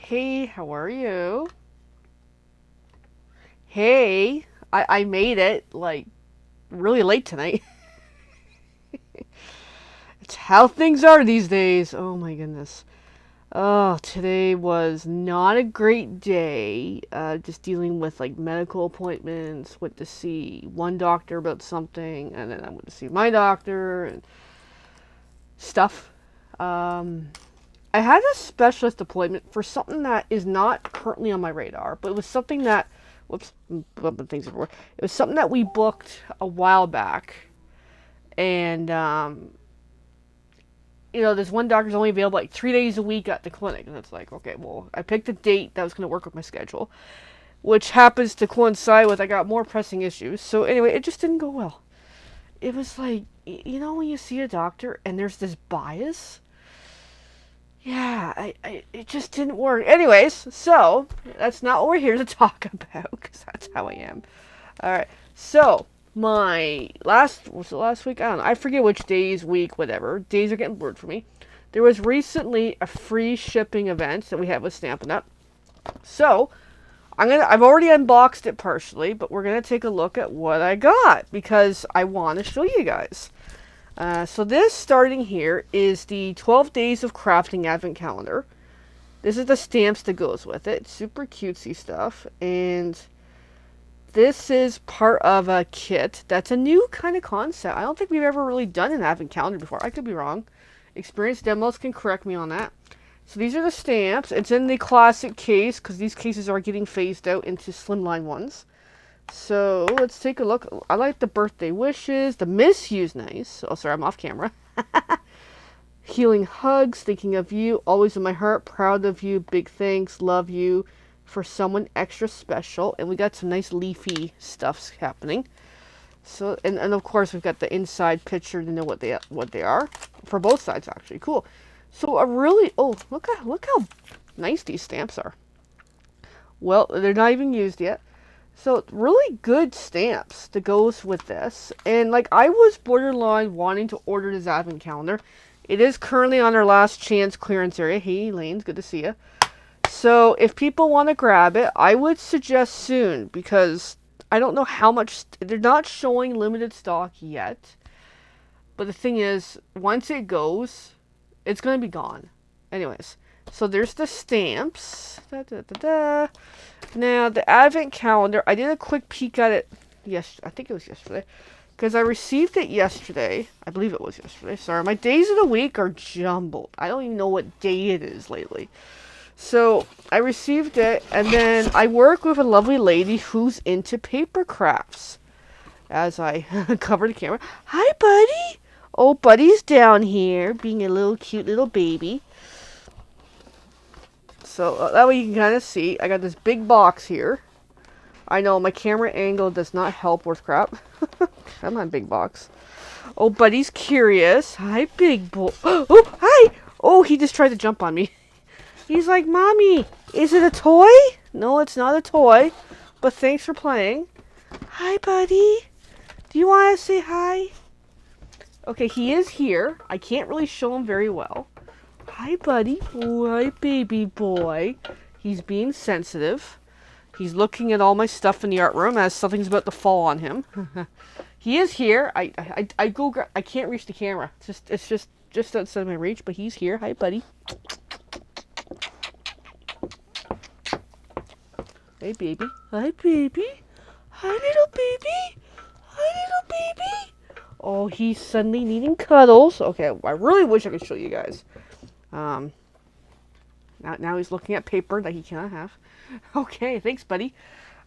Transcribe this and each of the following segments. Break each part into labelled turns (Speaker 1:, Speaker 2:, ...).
Speaker 1: Hey, how are you? Hey, I made it, like, really late tonight. It's how things are these days. Oh my goodness. Oh, today was not a great day. Just dealing with, like, medical appointments. Went to see one doctor about something, and then I went to see my doctor and stuff. Um, I had a specialist appointment for something that is not currently on my radar, but it was something that, whoops, I'm bumping things everywhere. It was something that we booked a while back, and this one doctor's only available like 3 days a week at the clinic, and it's like, okay, well, I picked a date that was going to work with my schedule, which happens to coincide with I got more pressing issues. So anyway, it just didn't go well. It was like, when you see a doctor and there's this bias. Yeah, it just didn't work. Anyways, so that's not what we're here to talk about, because that's how I am. All right, so was it last week? I don't know. I forget which days, week, whatever. Days are getting blurred for me. There was recently a free shipping event that we had with Stampin' Up. So I've already unboxed it partially, but we're gonna take a look at what I got because I want to show you guys. So this starting here is the 12 Days of Crafting Advent Calendar. This is the stamps that goes with it. Super cutesy stuff. And this is part of a kit that's a new kind of concept. I don't think we've ever really done an Advent Calendar before. I could be wrong. Experienced demos can correct me on that. So these are the stamps. It's in the classic case because these cases are getting phased out into slimline ones. So let's take a look. I like the birthday wishes. The miss you's nice. Oh, sorry, I'm off camera. Healing hugs, thinking of you, always in my heart, proud of you, big thanks, love you, for someone extra special. And we got some nice leafy stuffs happening. So and of course we've got the inside picture to know what they are for both sides actually. Cool. So a really look how nice these stamps are. Well, they're not even used yet. So really good stamps that goes with this. And like I was borderline wanting to order this advent calendar. It is currently on our last chance clearance area. Hey Elaine, good to see you. So if people want to grab it, I would suggest soon because I don't know how much they're not showing limited stock yet. But the thing is, once it goes, it's going to be gone. Anyways, so there's the stamps. Da, da, da, da. Now, the advent calendar, I did a quick peek at it. Yes, I think it was yesterday. Because I received it yesterday. I believe it was yesterday. Sorry, my days of the week are jumbled. I don't even know what day it is lately. So, I received it, and then I work with a lovely lady who's into paper crafts. As I cover the camera. Hi, buddy! Oh, buddy's down here, being a little cute little baby. So that way you can kind of see. I got this big box here. I know my camera angle does not help worth crap. I'm on big box. Oh, buddy's curious. Hi, big boy. Oh, hi! Oh, he just tried to jump on me. He's like, Mommy, is it a toy? No, it's not a toy. But thanks for playing. Hi, buddy. Do you want to say hi? Okay, he is here. I can't really show him very well. Hi, buddy. Oh, hi, baby boy. He's being sensitive. He's looking at all my stuff in the art room as something's about to fall on him. He is here. I can't reach the camera. It's just outside my reach, but he's here. Hi, buddy. Hey, baby. Hi, baby. Hi, little baby. Hi, little baby. Oh, he's suddenly needing cuddles. Okay, I really wish I could show you guys. Now he's looking at paper that he cannot have. Okay, thanks, buddy.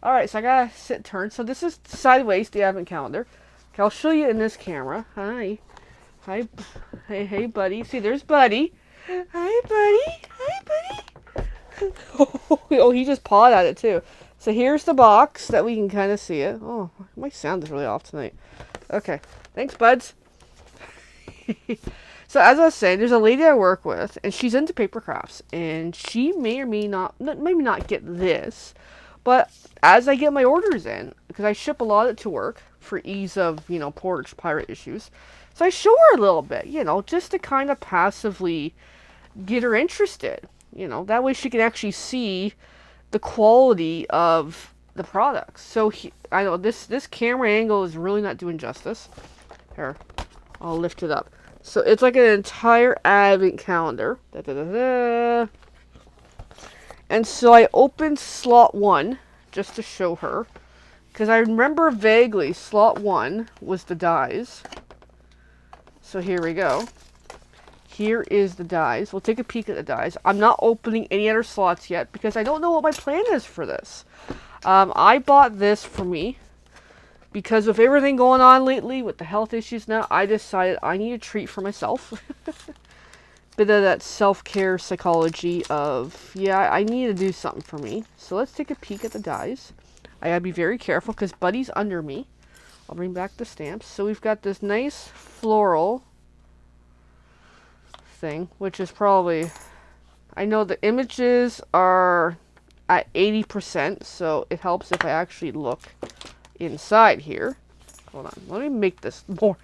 Speaker 1: All right, so I gotta sit turn. So this is sideways, the advent calendar. Okay, I'll show you in this camera. Hi, hey, buddy. See, there's Buddy. Hi, buddy. Hi, buddy. Oh, he just pawed at it too. So here's the box that we can kind of see it. Oh, my sound is really off tonight. Okay, thanks, buds. So as I was saying, there's a lady I work with, and she's into paper crafts, and she may or may not, maybe not get this, but as I get my orders in, because I ship a lot of it to work for ease of, porch pirate issues, so I show her a little bit, just to kind of passively get her interested. You know, that way she can actually see the quality of the products. So I know this camera angle is really not doing justice. Here, I'll lift it up. So it's like an entire advent calendar. Da, da, da, da. And so I opened slot 1 just to show her. Because I remember vaguely slot 1 was the dies. So here we go. Here is the dies. We'll take a peek at the dies. I'm not opening any other slots yet because I don't know what my plan is for this. I bought this for me because of everything going on lately with the health issues now. I decided I need a treat for myself. Bit of that self-care psychology of, yeah, I need to do something for me. So let's take a peek at the dies. I gotta be very careful because Buddy's under me. I'll bring back the stamps. So we've got this nice floral thing, which is probably, I know the images are at 80%, so it helps if I actually look inside here. Hold on, let me make this more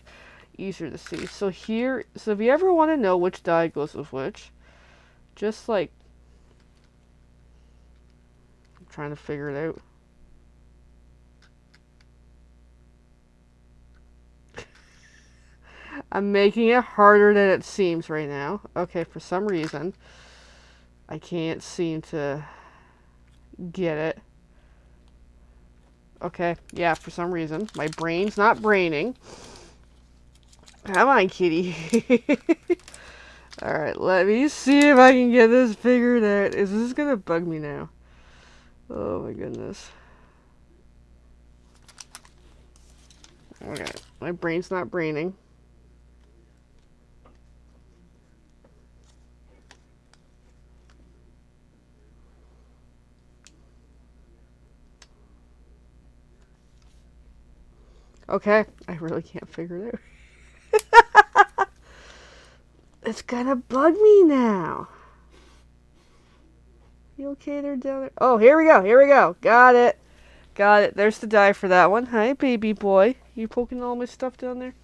Speaker 1: easier to see. So here, so if you ever want to know which die goes with which, just like, I'm trying to figure it out. I'm making it harder than it seems right now. Okay, for some reason, I can't seem to get it. Okay, yeah, for some reason. My brain's not braining. Come on, kitty. Alright, let me see if I can get this figured out. Is this gonna bug me now? Oh my goodness. Okay, my brain's not braining. Okay, I really can't figure it out. It's gonna bug me now. You okay there down there? Oh, here we go, here we go. Got it. Got it. There's the die for that one. Hi, baby boy. You poking all my stuff down there?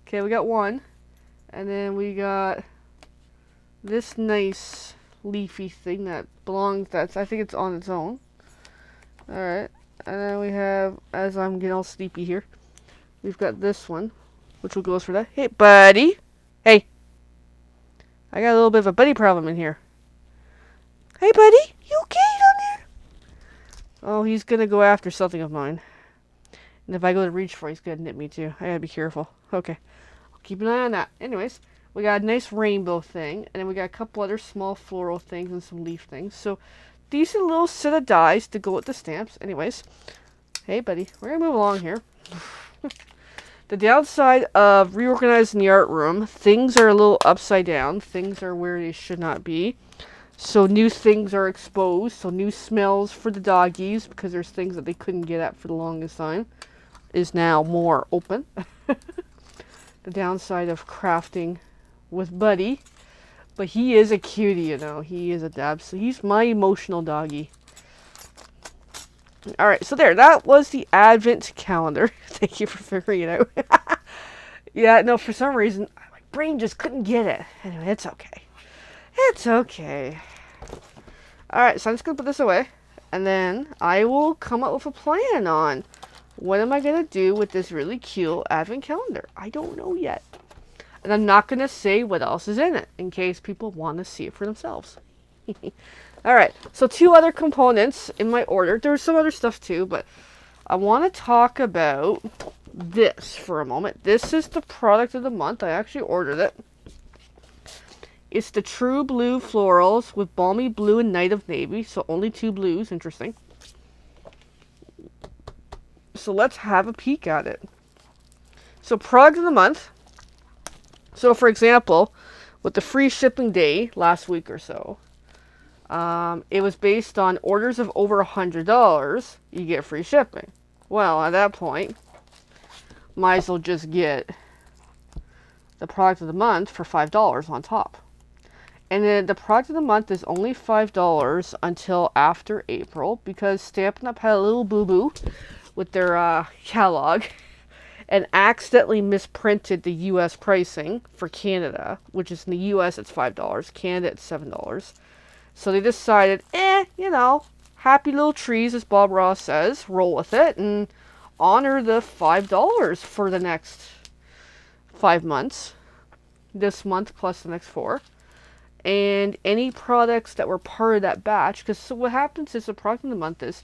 Speaker 1: Okay, we got one. And then we got this nice leafy thing that belongs, I think it's on its own. Alright. And then we have, as I'm getting all sleepy here, we've got this one, which will go for that. Hey, buddy. Hey. I got a little bit of a buddy problem in here. Hey, buddy. You okay down there? Oh, he's going to go after something of mine. And if I go to reach for it, he's going to nip me too. I got to be careful. Okay. I'll keep an eye on that. Anyways, we got a nice rainbow thing. And then we got a couple other small floral things and some leaf things. So, decent little set of dies to go with the stamps. Anyways. Hey, buddy. We're going to move along here. The downside of reorganizing the art room, things are a little upside down. Things are where they should not be. So new things are exposed. So new smells for the doggies, because there's things that they couldn't get at for the longest time, is now more open. The downside of crafting with Buddy. But he is a cutie, you know. He is a dab. So he's my emotional doggy. Alright, so there. That was the Advent calendar. Thank you for figuring it out. Yeah, no, for some reason, my brain just couldn't get it. Anyway, it's okay. It's okay. Alright, so I'm just going to put this away. And then I will come up with a plan on what am I going to do with this really cute Advent calendar. I don't know yet. And I'm not going to say what else is in it, in case people want to see it for themselves. Alright, so 2 other components in my order. There's some other stuff too, but I want to talk about this for a moment. This is the product of the month. I actually ordered it. It's the True Blue Florals with Balmy Blue and Night of Navy. So only 2 blues. Interesting. So let's have a peek at it. So product of the month. So for example, with the free shipping day last week or so, it was based on orders of over $100, you get free shipping. Well, at that point, might as well just get the product of the month for $5 on top. And then the product of the month is only $5 until after April, because Stampin' Up! Had a little boo-boo with their catalog and accidentally misprinted the US pricing for Canada, which is in the US it's $5, Canada it's $7. So they decided, you know, happy little trees, as Bob Ross says, roll with it and honor the $5 for the next 5 months. This month plus the next 4. And any products that were part of that batch, because so what happens is the product of the month is,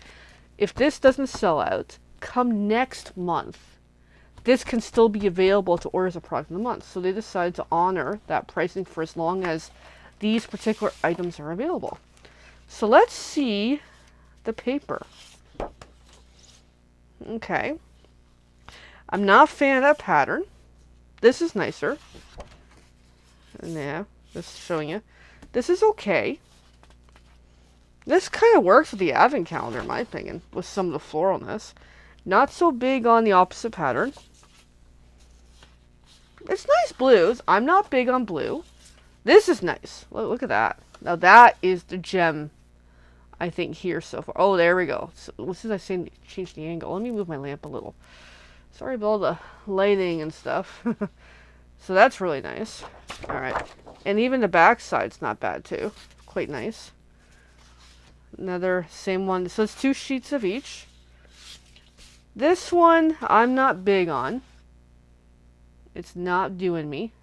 Speaker 1: if this doesn't sell out, come next month, this can still be available to order as a product of the month. So they decided to honor that pricing for as long as these particular items are available. So let's see the paper. Okay. I'm not a fan of that pattern. This is nicer. And yeah, just showing you. This is okay. This kind of works with the advent calendar, in my opinion, with some of the floralness. Not so big on the opposite pattern. It's nice blues. I'm not big on blue. This is nice. Look at that. Now that is the gem, I think, here so far. Oh, there we go. So, as I say, change the angle. Let me move my lamp a little. Sorry about all the lighting and stuff. So that's really nice. Alright. And even the back side's not bad, too. Quite nice. Another same one. So it's 2 sheets of each. This one, I'm not big on. It's not doing me.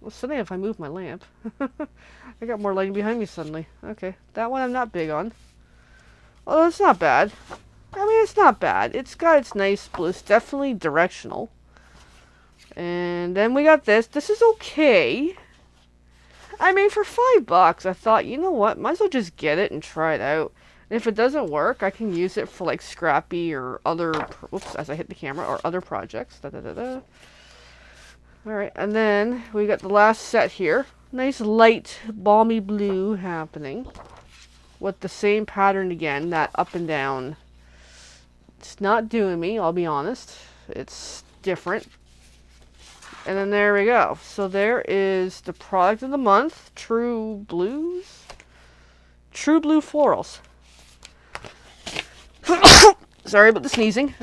Speaker 1: Well, suddenly if I move my lamp. I got more lighting behind me suddenly. Okay. That one I'm not big on. Although it's not bad. I mean, it's not bad. It's got its nice blue. It's definitely directional. And then we got this. This is okay. I mean, for $5, I thought, you know what? Might as well just get it and try it out. And if it doesn't work, I can use it for like Scrappy or other... Whoops, as I hit the camera. Or other projects. Alright, and then we got the last set here. Nice light, balmy blue happening. With the same pattern again. That up and down. It's not doing me, I'll be honest. It's different. And then there we go. So there is the product of the month. True Blues? True Blue Florals. Sorry about the sneezing.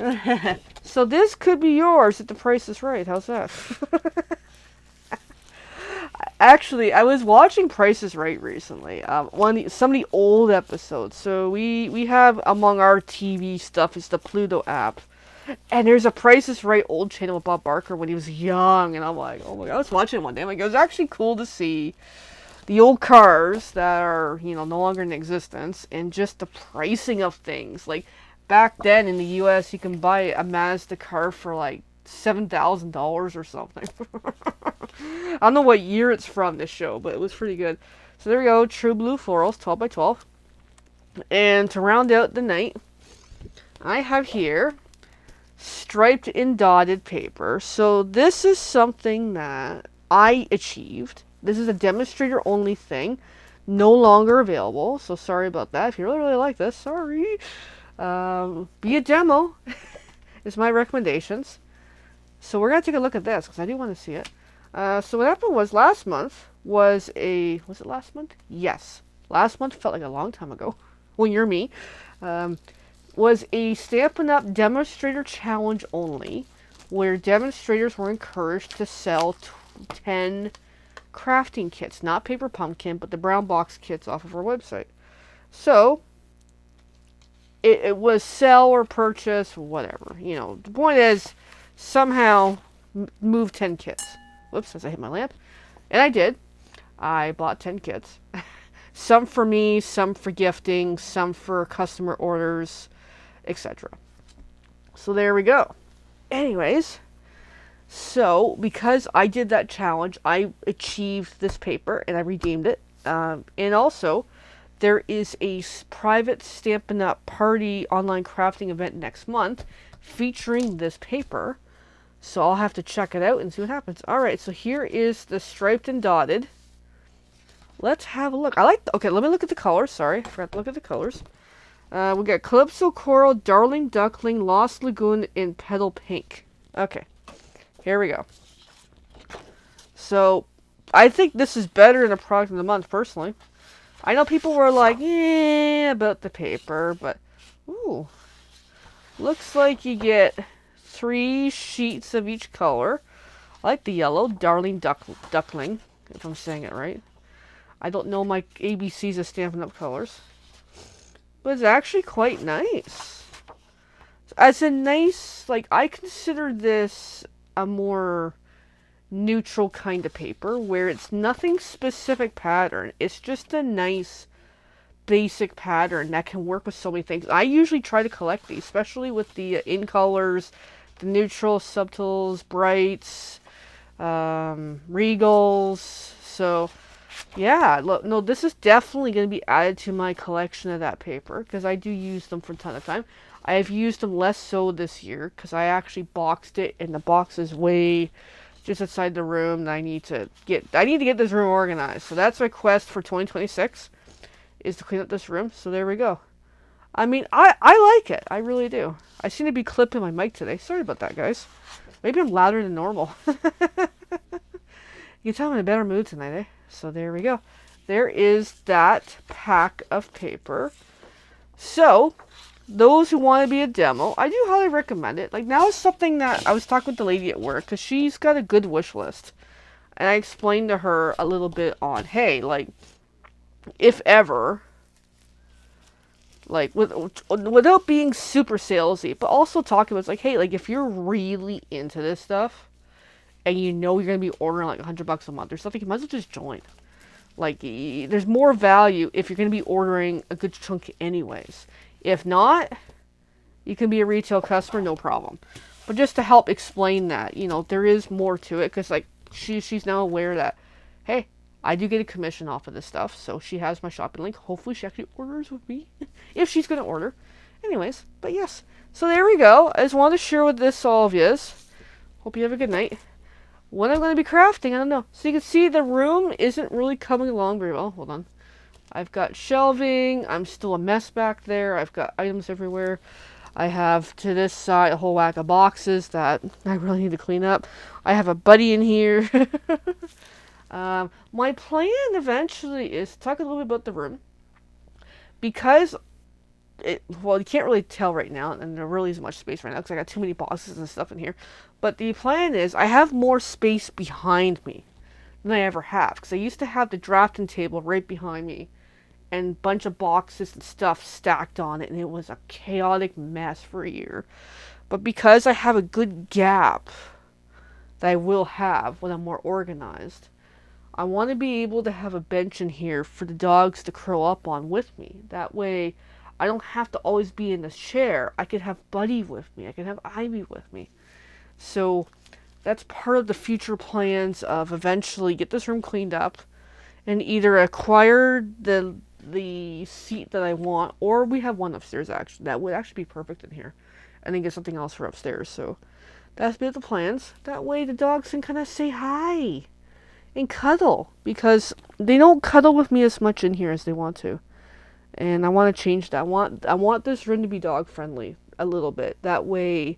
Speaker 1: So this could be yours if the price is right. How's that? Actually, I was watching Price is Right recently. Some of the old episodes. So we have among our TV stuff is the Pluto app. And there's a Price is Right old channel with Bob Barker when he was young. And I'm like, oh my god, I was watching it one day. I'm like, it was actually cool to see the old cars that are, you know, no longer in existence. And just the pricing of things. Like, back then in the US, you can buy a Mazda car for like $7,000 or something. I don't know what year it's from, this show, but it was pretty good. So there we go, True Blue Florals, 12 by 12. And to round out the night, I have here striped and dotted paper. So this is something that I achieved. This is a demonstrator only thing. No longer available. So sorry about that. If you really like this, sorry. Be a demo is my recommendations. So we're going to take a look at this because I do want to see it. So what happened was last month was it last month? Yes. Last month felt like a long time ago when you're me. Was a Stampin' Up! Demonstrator challenge only, where demonstrators were encouraged to sell 10 crafting kits. Not Paper Pumpkin, but the brown box kits off of our website. So, it was sell or purchase, whatever. You know, the point is, somehow move 10 kits. Whoops, as I hit my lamp. And I did. I bought 10 kits. Some for me, some for gifting, some for customer orders, etc. So there we go. Anyways, so because I did that challenge, I achieved this paper and I redeemed it. And also, there is a private Stampin' Up! Party online crafting event next month featuring this paper. So I'll have to check it out and see what happens. Alright, so here is the striped and dotted. Let's have a look. Okay, let me look at the colors. Sorry, I forgot to look at the colors. We got Calypso Coral, Darling Duckling, Lost Lagoon, and Petal Pink. Okay, here we go. So, I think this is better than a product of the month, personally. I know people were like, about the paper, but, ooh. Looks like you get 3 sheets of each color. I like the yellow, Darling Duckling, if I'm saying it right. I don't know my ABCs of Stampin' Up! Colors. But it's actually quite nice. As a nice, like, I consider this a more neutral kind of paper where it's nothing specific pattern. It's just a nice basic pattern that can work with so many things. I usually try to collect these, especially with the in colors, the neutrals, subtles, brights, regals. So yeah, look, no, this is definitely going to be added to my collection of that paper because I do use them for a ton of time. I have used them less so this year because I actually boxed it and the box is way just outside the room that I need to get this room organized. So that's my quest for 2026 is to clean up this room. So there we go. I mean, I like it. I really do. I seem to be clipping my mic today. Sorry about that, guys. Maybe I'm louder than normal. You can tell I'm in a better mood tonight, eh? So there we go. There is that pack of paper. So, those who want to be a demo, I do highly recommend it. Like, now is something that I was talking with the lady at work, because she's got a good wish list. And I explained to her a little bit on, hey, like, if ever, like, without being super salesy, but also talking about, like, hey, like, if you're really into this stuff, and you know you're going to be ordering like $100 a month or something, you might as well just join. Like, there's more value if you're going to be ordering a good chunk anyways. If not, you can be a retail customer, no problem. But just to help explain that, you know, there is more to it, because like she's now aware that, hey, I do get a commission off of this stuff, so she has my shopping link. Hopefully she actually orders with me, if she's going to order. Anyways, but yes. So there we go. I just wanted to share with this all of you. Hope you have a good night. What I'm going to be crafting, I don't know. So you can see the room isn't really coming along very well. Hold on. I've got shelving. I'm still a mess back there. I've got items everywhere. I have to this side a whole whack of boxes that I really need to clean up. I have a buddy in here. My plan eventually is to talk a little bit about the room. Because well, you can't really tell right now, and there really isn't much space right now because I got too many boxes and stuff in here. But the plan is I have more space behind me than I ever have, because I used to have the drafting table right behind me and a bunch of boxes and stuff stacked on it, and it was a chaotic mess for a year. But because I have a good gap that I will have when I'm more organized, I want to be able to have a bench in here for the dogs to curl up on with me. That way I don't have to always be in this chair. I could have Buddy with me. I could have Ivy with me. So that's part of the future plans of eventually get this room cleaned up and either acquire the seat that I want, or we have one upstairs actually. That would actually be perfect in here. And then get something else for upstairs. So that's been the plans. That way the dogs can kind of say hi and cuddle, because they don't cuddle with me as much in here as they want to. And I want to change that. I want this room to be dog friendly a little bit. That way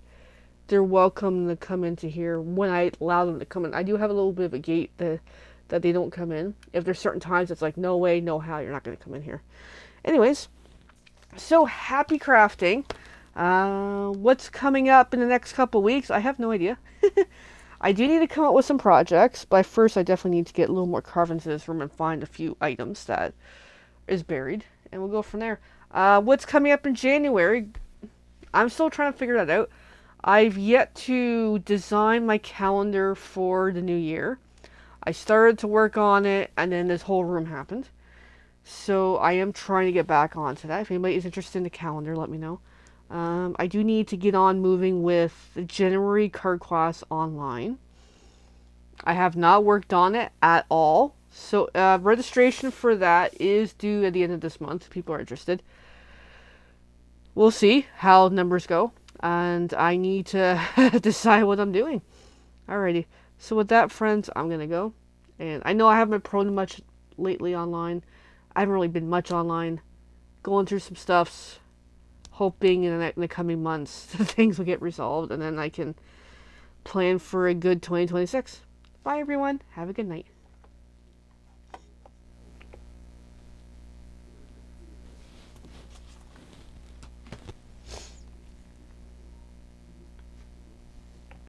Speaker 1: they're welcome to come into here when I allow them to come in. I do have a little bit of a gate that they don't come in. If there's certain times it's like, no way, no how, you're not going to come in here. Anyways, so happy crafting. What's coming up in the next couple weeks? I have no idea. I do need to come up with some projects, but first I definitely need to get a little more carved into this room and find a few items that is buried, and we'll go from there. What's coming up in January? I'm still trying to figure that out. I've yet to design my calendar for the new year. I started to work on it, and then this whole room happened. So I am trying to get back onto that. If anybody is interested in the calendar, let me know. I do need to get on moving with the January card class online. I have not worked on it at all. So registration for that is due at the end of this month. If people are interested. We'll see how numbers go. And I need to decide what I'm doing. Alrighty. So with that, friends, I'm going to go. And I know I haven't been prone much lately online. I haven't really been much online. Going through some stuffs. Hoping in the coming months things will get resolved, and then I can plan for a good 2026. Bye everyone. Have a good night.